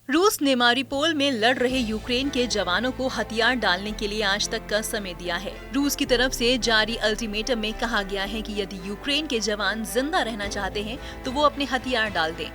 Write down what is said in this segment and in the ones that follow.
रूस ने मारिपोल में लड़ रहे यूक्रेन के जवानों को हथियार डालने के लिए आज तक का समय दिया है। रूस की तरफ से जारी अल्टीमेटम में कहा गया है कि यदि यूक्रेन के जवान जिंदा रहना चाहते हैं तो वो अपने हथियार डाल दें।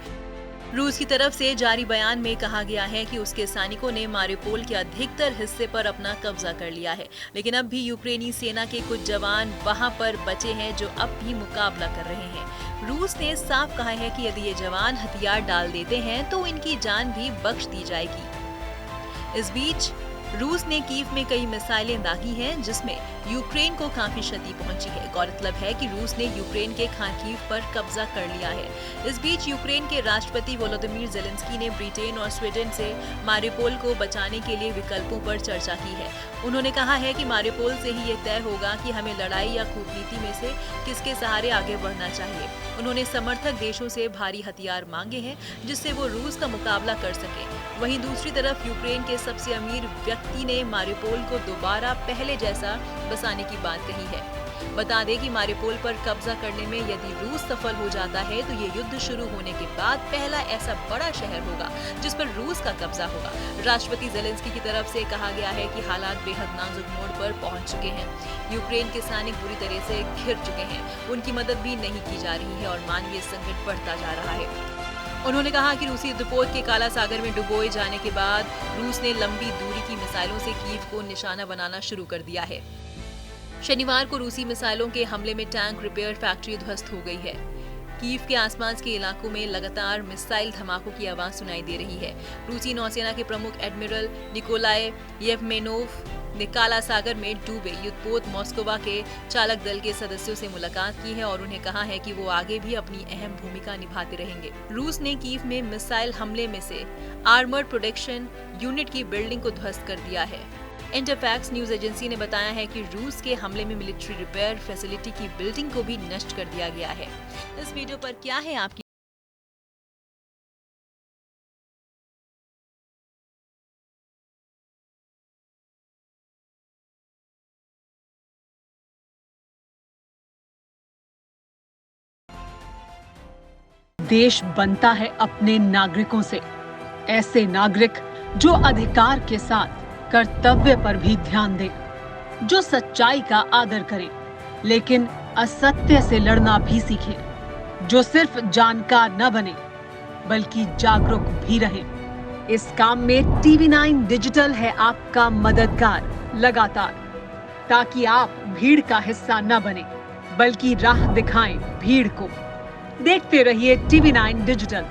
रूस की तरफ से जारी बयान में कहा गया है कि उसके सैनिकों ने मारिपोल के अधिकतर हिस्से पर अपना कब्जा कर लिया है, लेकिन अब भी यूक्रेनी सेना के कुछ जवान वहां पर बचे हैं जो अब भी मुकाबला कर रहे हैं। रूस ने साफ कहा है कि यदि ये जवान हथियार डाल देते हैं तो इनकी जान भी बख्श दी जाएगी। इस बीच रूस ने कीव में कई मिसाइलें दागी हैं, जिसमें यूक्रेन को काफी क्षति पहुंची है। गौरतलब है कि रूस ने यूक्रेन के खार्किव पर कब्जा कर लिया है। इस बीच यूक्रेन के राष्ट्रपति वोलोदिमीर ज़ेलेंस्की ने ब्रिटेन और स्वीडन से मारिपोल को बचाने के लिए विकल्पों पर चर्चा की है। उन्होंने कहा है कि मारिपोल से ही ये तय होगा कि हमें लड़ाई या कूटनीति में से किसके सहारे आगे बढ़ना चाहिए। उन्होंने समर्थक देशों से भारी हथियार मांगे हैं, जिससे वो रूस का मुकाबला कर सके। वहीं दूसरी तरफ यूक्रेन के सबसे अमीर व्यक्ति ने मारिपोल को दोबारा पहले जैसा बसाने की बात कही है। बता दें कि मारिपोल पर कब्जा करने में यदि रूस सफल हो जाता है तो ये युद्ध शुरू होने के बाद पहला ऐसा बड़ा शहर होगा जिस पर रूस का कब्जा होगा। राष्ट्रपति ज़ेलेंस्की की तरफ से कहा गया है कि हालात बेहद नाजुक मोड़ पर पहुंच चुके हैं। यूक्रेन के सैनिक बुरी तरह से घिर चुके हैं, उनकी मदद भी नहीं की जा रही है और मानवीय संकट बढ़ता जा रहा है। उन्होंने कहा कि रूसी युद्धपोत के काला सागर में डुबोए जाने के बाद रूस ने लंबी दूरी की मिसाइलों से कीव को निशाना बनाना शुरू कर दिया है। शनिवार को रूसी मिसाइलों के हमले में टैंक रिपेयर फैक्ट्री ध्वस्त हो गई है। कीव के आसपास के इलाकों में लगातार मिसाइल धमाकों की आवाज सुनाई दे रही है। रूसी नौसेना के प्रमुख एडमिरल निकोलाई येवमेनोव ने काला सागर में डूबे युद्धपोत मॉस्कोवा के चालक दल के सदस्यों से मुलाकात की है और उन्हें कहा है कि वो आगे भी अपनी अहम भूमिका निभाते रहेंगे। रूस ने कीव में मिसाइल हमले में से आर्मर्ड प्रोटेक्शन यूनिट की बिल्डिंग को ध्वस्त कर दिया है। इंटरफैक्स न्यूज एजेंसी ने बताया है कि रूस के हमले में मिलिट्री रिपेयर फैसिलिटी की बिल्डिंग को भी नष्ट कर दिया गया है। इस वीडियो पर क्या है आपकी देश बनता है अपने नागरिकों से। ऐसे नागरिक जो अधिकार के साथ कर्तव्य पर भी ध्यान दें, जो सच्चाई का आदर करें लेकिन असत्य से लड़ना भी सीखें, जो सिर्फ जानकार न बने बल्कि जागरूक भी रहें। इस काम में TV9 डिजिटल है आपका मददगार लगातार, ताकि आप भीड़ का हिस्सा न बने बल्कि राह दिखाएं भीड़ को। देखते रहिए TV9 डिजिटल।